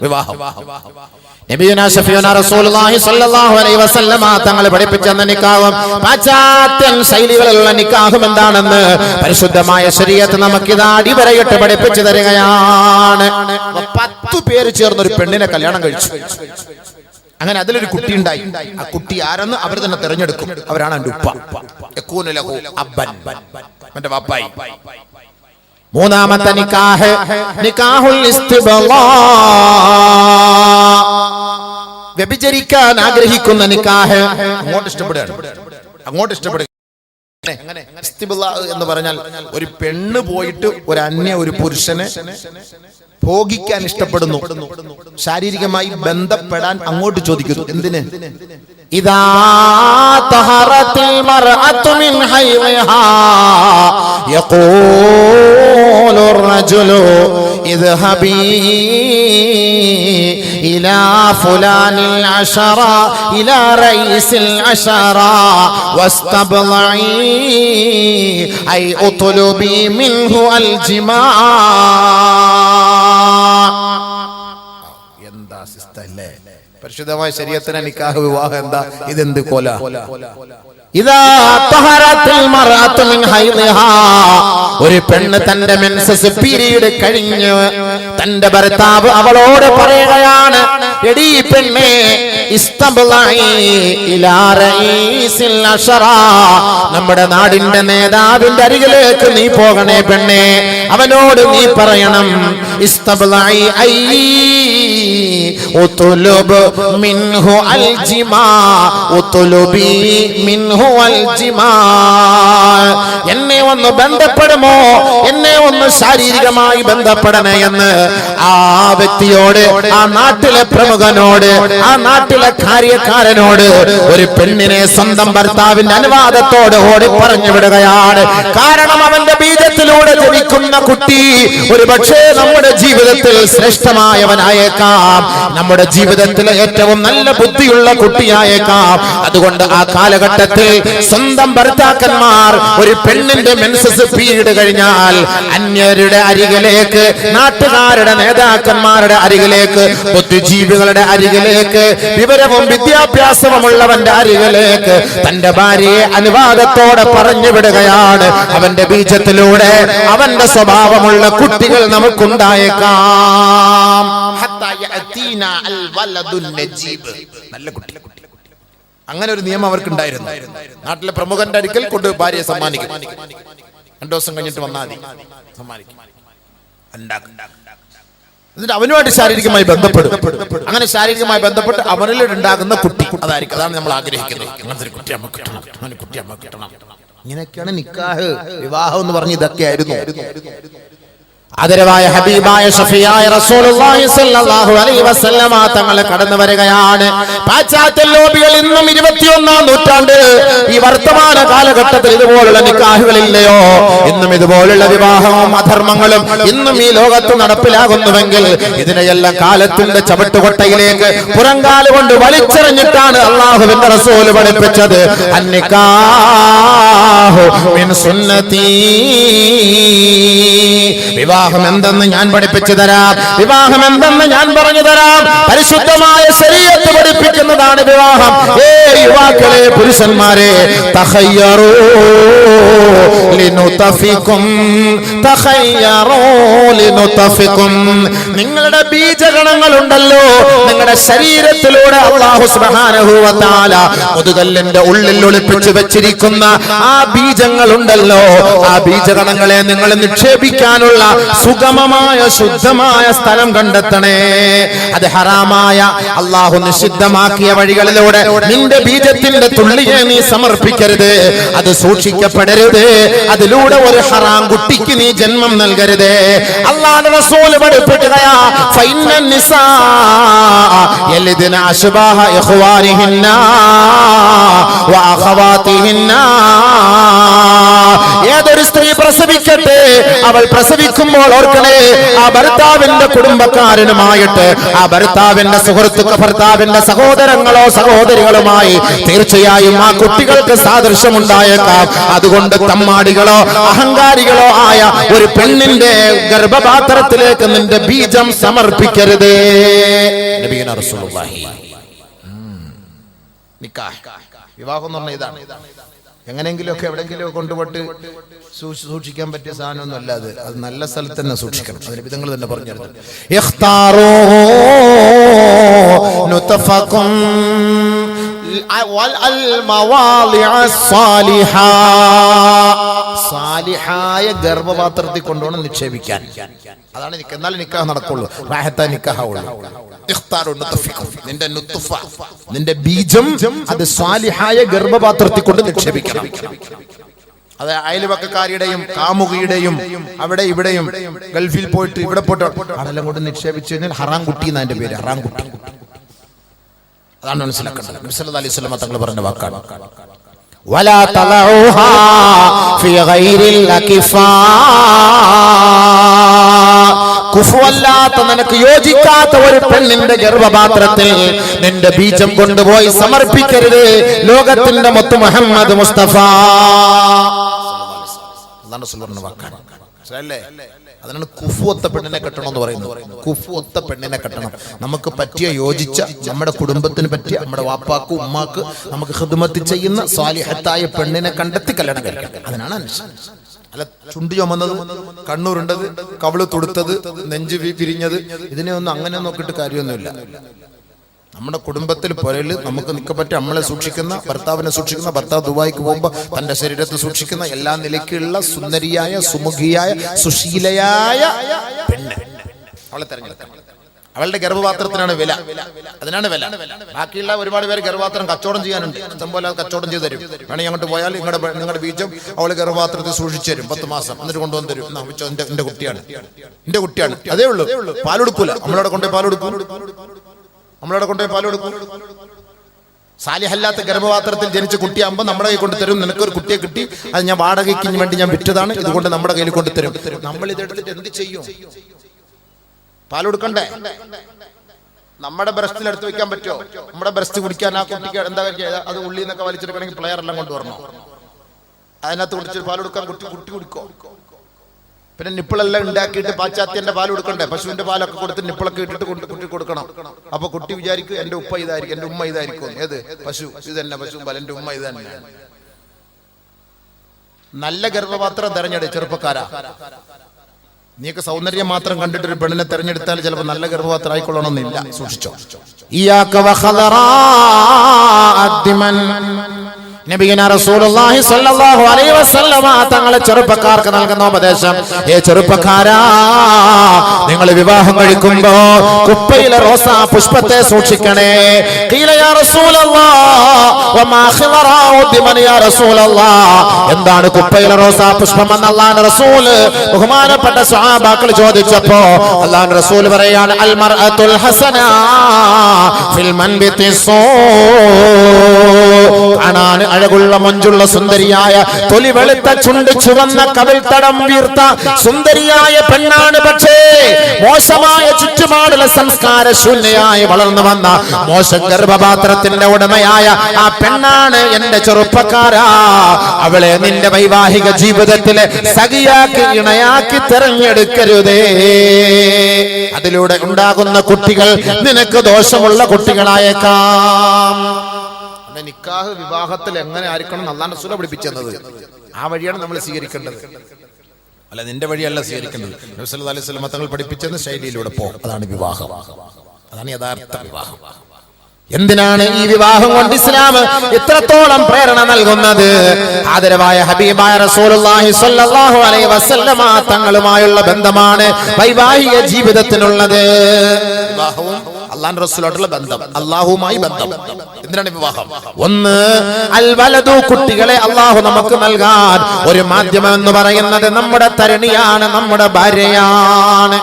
വിവാഹം. നബിയുനാ ശഫീഉനാ റസൂലുള്ളാഹി സ്വല്ലല്ലാഹു അലൈഹി വസല്ലമ തങ്ങൾ പഠിപ്പിച്ച നിക്കാഹും പാശ്ചാത്യ ശൈലികളിലുള്ള നിക്കാഹും എന്താണെന്ന് പരിശുദ്ധമായ ശരീഅത്ത് നമുക്കിതാ അടിവരയിട്ട് പഠിപ്പിച്ചു തരികയാണ്. 10 പേര് ചേർന്ന് ഒരു പെണ്ണിനെ കല്യാണം കഴിച്ചു. അങ്ങനെ അതിലൊരു കുട്ടി ഉണ്ടായി. ആ കുട്ടി ആരെന്ന് അവർ തന്നെ തിരഞ്ഞെടുക്കും. അവരാണ് എൻ്റെ ഉപ്പ. യകൂനു ലഹു അബ്ബൻ, എൻ്റെ വാപ്പായി. മൂന്നാമത്തെ നിക്കാഹ് നിക്കാഹുൽ ഇസ്തിബ്ളാ, വ്യഭിചരിക്കാൻ ആഗ്രഹിക്കുന്ന നിക്കാഹ്. അങ്ങോട്ട് ഇഷ്ടപ്പെടുക. ഇസ്തിബ്ളാ എന്ന് പറഞ്ഞാൽ ഒരു പെണ്ണ് പോയിട്ട് ഒരു പുരുഷനെ ഭോഗിക്കാൻ ഇഷ്ടപ്പെടുന്നു, ശാരീരികമായി ബന്ധപ്പെടാൻ അങ്ങോട്ട് ചോദിക്കുന്നു. എന്തിന്? ഇദാ തഹറത്തിൽ മർഅതു മിൻ ഹൈളിഹാ യഖൂലു റജുലു ഇദ്ഹബി ഇലാ ഫുലാനിൽ അശറ ഇലാ റഈസിൽ അശറ വസ്തബ്ളഇ ഐ ഉത്ലുബി മിൻഹു അൽ ജിമാ. എന്താ സിസ്റ്റല്ലേ പരിശുദ്ധമായ ശരീഅത്തിന് നിക്കാഹ് വിവാഹം എന്താ? ഇതെന്ത് കൊല? ഇദാ തഹറത്തിൽ മർഅതു മിൻ ഹൈളിഹാ, ഒരു പെണ്ണ് തന്റെ മെൻസസ് പീരീഡ് കഴിഞ്ഞ് തന്റെ ഭർത്താവ് അവളോട് പറയുകയാണ്, എടീ പെണ്ണേ, ഇസ്തബ്ളഇ ഇലാ റഈസിൽ അശറ, നമ്മുടെ നാടിന്റെ നേതാവിന്റെ അരികിലേക്ക് നീ പോകണേ പെണ്ണേ. അവനോട് നീ പറയണം, ഇസ്തബ്ളഇ ഐ ഉത്ലുബ് മിൻഹു അൽ ജിമാ, ഉത്ലുബി മിൻഹു അൽ ജിമാ. എന്നെ ഒന്ന് ബന്ധപ്പെടുമോ, എന്നെ ഒന്ന് ശാരീരികമായി ബന്ധപ്പെടണേ എന്ന് ആ വ്യക്തിയോട്, ആ നാട്ടിലെ പ്രമുഖനോട്, ആ നാട്ടിലെ കാര്യക്കാരനോട് ഒരു പെണ്ണിനെ സ്വന്തം ഭർത്താവിന്റെ അനുവാദത്തോട് ഓടി പറഞ്ഞു വിടുകയാണ്. കാരണം അവന്റെ ബീജത്തിലൂടെ ജനിക്കുന്ന കുട്ടി ഒരു പക്ഷേ നമ്മുടെ ജീവിതത്തിൽ ശ്രേഷ്ഠമായവനായേക്കാം, നമ്മുടെ ജീവിതത്തിലെ ഏറ്റവും നല്ല ബുദ്ധിയുള്ള കുട്ടിയായേക്കാം. അതുകൊണ്ട് ആ കാലഘട്ടത്തിൽ സ്വന്തം ഭർത്താക്കന്മാർ ഒരു പെണ്ണിന്റെ മെൻസസ് പീരീഡ് കഴിഞ്ഞാൽ അന്യരുടെ അരികിലേക്ക്, നാട്ടുകാരുടെ നേതാക്കന്മാരുടെ അരികിലേക്ക്, ബുദ്ധിജീവികളുടെ അരികിലേക്ക്, വിവരവും വിദ്യാഭ്യാസവും ഉള്ളവന്റെ അരികിലേക്ക് തന്റെ ഭാര്യയെ അനുവാദത്തോടെ പറഞ്ഞു വിടുകയാണ്. അവന്റെ ബീജത്തിലൂടെ അവന്റെ സ്വഭാവമുള്ള കുട്ടികൾ നമുക്കുണ്ടായേക്കാം. നല്ല കുട്ടി. അങ്ങനെ ഒരു നിയമം അവർക്കുണ്ടായിരുന്നു. നാട്ടിലെ പ്രമുഖന്റെ അടുക്കൽ കൊണ്ട് ഭാര്യയെ സമ്മാനിക്കും. 2 ദിവസം കഴിഞ്ഞിട്ട് വന്നാൽ മതി, സമ്മാനിക്കും. എന്നിട്ട് അവനുമായിട്ട് ശാരീരികമായി ബന്ധപ്പെടും. അങ്ങനെ ശാരീരികമായി ബന്ധപ്പെട്ട് അവനിൽ ഉണ്ടാകുന്ന കുട്ടി അതായിരിക്കും. അതാണ് നമ്മൾ ആഗ്രഹിക്കുന്നത്. അങ്ങനത്തെ ഒരു കുട്ടി നമുക്ക് കിട്ടണം, അങ്ങനെ കുട്ടി നമുക്ക് കിട്ടണം. ഇങ്ങനെയൊക്കെയാണ് നിക്കാഹ്, വിവാഹം എന്ന് പറഞ്ഞ് ഇതൊക്കെയായിരുന്നു. ആദരവായ ഹബീബായ ഷഫീയായ റസൂലുള്ളാഹി സ്വല്ലല്ലാഹു അലൈഹി വസല്ലമ തങ്ങൾ കടന്നു വരികയാണ്. പാശ്ചാത്യ ലോബികൾ ഇന്നും 21-ാം നൂറ്റാണ്ട് ഈ വർത്തമാന കാലഘട്ടത്തിൽ ഇതുപോലുള്ള നിക്കാഹുകളില്ലയോ? ഇന്നും ഇതുപോലുള്ള വിവാഹവും അധർമ്മങ്ങളും ഇന്നും ഈ ലോകത്ത് നടപ്പിലാകുന്നുവെങ്കിൽ ഇതിനെയെല്ലാം കാലത്തിന്റെ ചവിട്ടുകൊട്ടയിലേക്ക് പുറങ്കാല് കൊണ്ട് വലിച്ചെറിഞ്ഞിട്ടാണ് അല്ലാഹുവിന്റെ റസൂൽ പഠിപ്പിച്ചത്. അന്നിക്കാഹു മിൻ സുന്നതി, വിവാഹം എന്തെന്ന് ഞാൻ പഠിപ്പിച്ചു തരാം, വിവാഹം എന്തെന്ന് ഞാൻ പറഞ്ഞു തരാം. പരിശുദ്ധമായ ശരീഅത്ത് പഠിപ്പിക്കുന്നതാണ് വിവാഹം. യുവാക്കളെ, പുരുഷന്മാരെ, തഖയ്യറൂ ലിനുതഫികും, തഖയ്യറൂ ലിനുതഫികും. നിങ്ങളുടെ ബീജഗണങ്ങൾ ഉണ്ടല്ലോ, നിങ്ങളുടെ ശരീരത്തിലൂടെ അല്ലാഹു സുബ്ഹാനഹു വ തആല മുതുകല്ലിന്റെ ഉള്ളിൽ ഒളിപ്പിച്ചു വെച്ചിരിക്കുന്ന ആ ബീജങ്ങൾ ഉണ്ടല്ലോ, ആ ബീജഗണങ്ങളെ നിങ്ങൾ നിക്ഷേപിക്കാനുള്ള സുഗമമായ ശുദ്ധമായ സ്ഥലം കണ്ടെത്തണേ. അത് ഹറാമായ അല്ലാഹു നിഷിദ്ധമാക്കിയ വഴികളിലൂടെ നിന്റെ ബീജത്തിന്റെ തുള്ളിയെ നീ സമർപ്പിക്കരുത്. അത് സൂക്ഷിക്കപ്പെടരുത്. അതിലൂടെ ഒരു ഹറാം കുട്ടിക്ക് നീ ജന്മം നൽകരുത്. അല്ലാഹുവിന്റെ റസൂൽ പഠിപ്പിക്കുകയാ, ഫൈനൻ നിസാ യലിദ്ന അശ്ബാഹ ഇഖ്വാനിഹിന്ന വ അഖവാതിഹിന്ന. ഏതൊരു സ്ത്രീ പ്രസവിക്കട്ടെ. അവൾ പ്രസവിക്കുമ്പോൾ ഓർക്കണേ, ആ ഭർത്താവിന്റെ കുടുംബക്കാരനുമായിട്ട്, ആ ഭർത്താവിന്റെ സുഹൃത്തുക്കൾ, ഭർത്താവിന്റെ സഹോദരങ്ങളോ സഹോദരികളുമായി തീർച്ചയായും ആ കുട്ടികൾക്ക് സാദൃശ്യമുണ്ടായേക്കാം. അതുകൊണ്ട് തമ്മാടികളോ അഹങ്കാരികളോ ആയ ഒരു പെണ്ണിന്റെ ഗർഭപാത്രത്തിലേക്ക് നിന്റെ ബീജം സമർപ്പിക്കരുത്. നബിയുനാ റസൂലുള്ളാഹി. നിക്കാഹ്, വിവാഹം എന്ന് പറഞ്ഞാൽ ഇതാണ്. എങ്ങനെയെങ്കിലുമൊക്കെ എവിടെയെങ്കിലും കൊണ്ടുപോയിട്ട് സൂക്ഷിക്കാൻ പറ്റിയ സാധനമൊന്നും അല്ലാതെ അത് നല്ല സ്ഥലത്ത് തന്നെ സൂക്ഷിക്കണം. അതിന് വിധങ്ങൾ തന്നെ പറഞ്ഞിരുന്നു. സാലിഹായ ഗർഭപാത്രത്തിൽ കൊണ്ടുപോകണം നിക്ഷേപിക്കാൻ. അതാണ് എന്നാലും നിക്കാഹ് നടക്കുള്ളൂ, റാഹത്തായ നിക്കാഹുള്ളൂ. നിന്റെ ബീജം അത് സാലിഹായ ഗർഭപാത്രത്തിൽ കൊണ്ട് നിക്ഷേപിക്കണം. അത് അയൽവക്കക്കാരുടെയും കാമുകിയുടെയും അവിടെ ഇവിടെയും ഗൾഫിൽ പോയിട്ട് ഇവിടെ പോയിട്ട് അതെല്ലാം കൊണ്ട് നിക്ഷേപിച്ചു കഴിഞ്ഞാൽ ഹറാം കുട്ടി എന്നതിന്റെ പേര്, ഹറാം കുട്ടി. അതാണ് മനസ്സിലാക്കേണ്ടത്. നബി സല്ലല്ലാഹു അലൈഹി വസല്ലം തങ്ങൾ പറഞ്ഞ വാക്കാണ്, വലാ തലഊഹാ ഫീ ഗൈരിൽ അകിഫാ. കുഫുവല്ലാത്ത, നിനക്ക് യോജിക്കാത്ത ഒരു പെണ്ണിന്റെ ഗർഭപാത്രത്തിൽ നിന്റെ ബീജം കൊണ്ടുപോയി സമർപ്പിക്കരുത്. ലോകത്തിന്റെ മുത്ത് മുഹമ്മദ് മുസ്തഫ അതിനാണ് കുഫുവത്ത പെണ്ണിനെ കെട്ടണം എന്ന് പറയുന്നത്. കുഫുവത്ത പെണ്ണിനെ കെട്ടണം. നമുക്ക് പറ്റിയ, യോജിച്ച, നമ്മുടെ കുടുംബത്തിന് പറ്റിയ, നമ്മുടെ വാപ്പാക്കും ഉമ്മാക്ക് നമുക്ക് ഖിദ്മത്ത് ചെയ്യുന്ന സ്വാലിഹത്തായ പെണ്ണിനെ കണ്ടെത്തി കല്യാണം കഴിക്കണം. അതിനാണ് അനുഷ്ഠാനം. അല്ല ചുണ്ടി ചുമന്നത്, കണ്ണൂരുണ്ടത്, കവിള് തുടുത്തത്, നെഞ്ച് പിരിഞ്ഞത്, ഇതിനെയൊന്നും അങ്ങനെ നോക്കിയിട്ട് കാര്യമൊന്നുമില്ല. നമ്മുടെ കുടുംബത്തിൽ പുരയിൽ നമുക്ക് നിൽക്കപ്പറ്റി നമ്മളെ സൂക്ഷിക്കുന്ന, ഭർത്താവിനെ സൂക്ഷിക്കുന്ന, ഭർത്താവ് ദുബായിക്ക് പോകുമ്പോൾ തന്റെ ശരീരത്തെ സൂക്ഷിക്കുന്ന, എല്ലാ നിലയ്ക്കുള്ള സുന്ദരിയായ, സുമുഖിയായ, സുശീലയായ പെണ്ണ് അവളെ തെരഞ്ഞെടുക്കണം. അവളുടെ ഗർഭപാത്രത്തിനാണ് വില, അതിനാണ് വില. ബാക്കിയുള്ള ഒരുപാട് പേര് ഗർഭപാത്രം കച്ചവടം ചെയ്യാനുണ്ട്, ഇഷ്ടംപോലെ കച്ചവടം ചെയ്ത് തരും. വേണമെങ്കിൽ അങ്ങോട്ട് പോയാൽ നിങ്ങളുടെ ബീജം അവളെ ഗർഭപാത്രത്തിൽ സൂക്ഷിച്ചു തരും 10 മാസം, എന്നിട്ട് കൊണ്ടുവന്ന് തരും. എന്റെ കുട്ടിയാണ്, എന്റെ കുട്ടിയാണ്, അതേ ഉള്ളൂ. പാലെടുക്കൂല, നമ്മളവിടെ കൊണ്ടുപോയി പാലെടുക്കും. സാലിഹല്ലാത്ത ഗർഭപാത്രത്തിൽ ജനിച്ച കുട്ടിയാകുമ്പോൾ നമ്മുടെ കൈ കൊണ്ട് തരും. നിനക്കൊരു കുട്ടിയെ കിട്ടി, അത് ഞാൻ വാടകയ്ക്ക് വേണ്ടി ഞാൻ വിറ്റതാണ്, ഇതുകൊണ്ട് നമ്മുടെ കയ്യിൽ കൊണ്ട് തരും. നമ്മൾ ഇതെടുത്തിട്ട് എന്ത് ചെയ്യും? പാലെടുക്കണ്ടേ? നമ്മുടെ ബ്രസ്റ്റിൽ എടുത്ത് വെക്കാൻ പറ്റുമോ? നമ്മുടെ ബ്രസ്റ്റ് കുടിക്കാൻ ആ കുട്ടിക്ക് എന്താ അത് ഉള്ളിൽ നിന്നൊക്കെ വലിച്ചെടുക്കണമെങ്കിൽ പ്ലെയർ എല്ലാം കൊണ്ടുവരണം. അതിനകത്ത് കുടിച്ച് പാലെടുക്കാൻ കുട്ടി കുടിക്കോ? പിന്നെ നിപ്പിളെല്ലാം ഉണ്ടാക്കിയിട്ട് പാശ്ചാത്യന്റെ പാൽ കൊടുക്കണ്ടേ? പശുവിന്റെ പാലൊക്കെ കൊടുത്ത് നിപ്പിളൊക്കെ ഇട്ടിട്ട് കുട്ടി കൊടുക്കണം. അപ്പൊ കുട്ടി വിചാരിക്കും എന്റെ ഉപ്പ ഇതായിരിക്കും, എന്റെ ഉമ്മ ഇതായിരിക്കും. ഏത് പശു? ഇത് തന്നെ പശു പാൽ, എന്റെ ഉമ്മ ഇത് തന്നെ. നല്ല ഗർഭപാത്രം തെരഞ്ഞെടുത്ത് ചെറുപ്പക്കാരാ. നീക്ക് സൗന്ദര്യം മാത്രം കണ്ടിട്ട് ഒരു പെണ്ണിനെ തെരഞ്ഞെടുത്താൽ ചിലപ്പോൾ നല്ല ഗർഭപാത്രം ആയിക്കൊള്ളണമെന്നില്ല. സൂക്ഷിച്ചോ. നബിയുനാ റസൂലുള്ളാഹി സ്വല്ലല്ലാഹു അലൈഹി വസല്ലമ തങ്ങളെ ചെറുപ്പക്കാർക്ക് നൽകുന്ന ഉപദേശം, ചെറുപ്പക്കാരാ, നിങ്ങൾ വിവാഹം കഴിക്കുമ്പോ കുപ്പയിലെ റോസാ പുഷ്പത്തെ സൂക്ഷിക്കണേ. ഖീല യാ റസൂലല്ലാഹ് വമാ ഖിളറാഉ ദിമൻ യാ റസൂലല്ലാഹ്. എന്താണ് കുപ്പയിലെ റോസാ പുഷ്പം എന്ന് അല്ലാഹുവിന്റെ റസൂൽ ബഹുമാനപ്പെട്ട സ്വഹാബാക്കൾ ചോദിച്ചപ്പോ അല്ലാഹുവിന്റെ റസൂൽ പറയാണ്, അൽ മർഅത്തുൽ ഹസന ഫിൽ മൻബിതി സൂ. കാണാൻ അഴകുള്ള, മൊഞ്ചുള്ള, സുന്ദരിയായ, തൊലി വെളുത്ത, ചുണ്ട് ചുവന്ന, കവിൾത്തടം വീർത്ത സുന്ദരിയായ പെണ്ണാണ്. പക്ഷേ മോശമായ ചുറ്റുപാടുള്ള സംസ്കാര ശൂന്യയായി വളർന്നു വന്ന മോശം ഗർഭപാത്രത്തിന്റെ ഉടമയായ ആ പെണ്ണാണ് എന്റെ ചെറുപ്പക്കാരാ. അവളെ നിന്റെ വൈവാഹിക ജീവിതത്തിലെ സഖിയാക്കി, ഇണയാക്കി തെരഞ്ഞെടുക്കരുതേ. അതിലൂടെ ഉണ്ടാകുന്ന കുട്ടികൾ നിനക്ക് ദോഷമുള്ള കുട്ടികളായേക്കാം. നിക്കാഹ് വിവാഹത്തിൽ എങ്ങനെ ആയിരിക്കണം അല്ലാഹു റസൂൽ പഠിപ്പിച്ചത്, ആ വഴിയാണ് നമ്മൾ സ്വീകരിക്കേണ്ടത്. അല്ല നിന്റെ വഴിയല്ല സ്വീകരിക്കേണ്ടത്. നബി സല്ലല്ലാഹു അലൈഹി വസല്ലം തങ്ങൾ പഠിപ്പിച്ചത് ശൈലിയിലൂടെ പോ. അതാണ് വിവാഹം, അതാണ് യഥാർത്ഥ വിവാഹം. എന്തിനാണ് ഈ വിവാഹം കൊണ്ട് ഇസ്ലാം ഇത്രത്തോളം പ്രേരണ നൽകുന്നത്? ആദരവായ ഹബീബായ റസൂലുള്ളാഹി സ്വല്ലല്ലാഹു അലൈഹി വസല്ലമ തങ്ങളുമായുള്ള ബന്ധമാണ് വൈവാഹിക ജീവിതത്തിനുള്ളത്. വിവാഹവും അല്ലാഹുവിന്റെ റസൂലുമായിട്ടുള്ള ബന്ധം, അല്ലാഹുവുമായി ബന്ധം. എന്തിനാണ് വിവാഹം? ഒന്ന്, അൽ വലദു, കുട്ടികളെ അല്ലാഹു നമുക്ക് നൽകാൻ ഒരു മാധ്യമം എന്ന് പറയുന്നത് നമ്മുടെ തരണിയാണ്, നമ്മുടെ ഭാര്യയാണ്.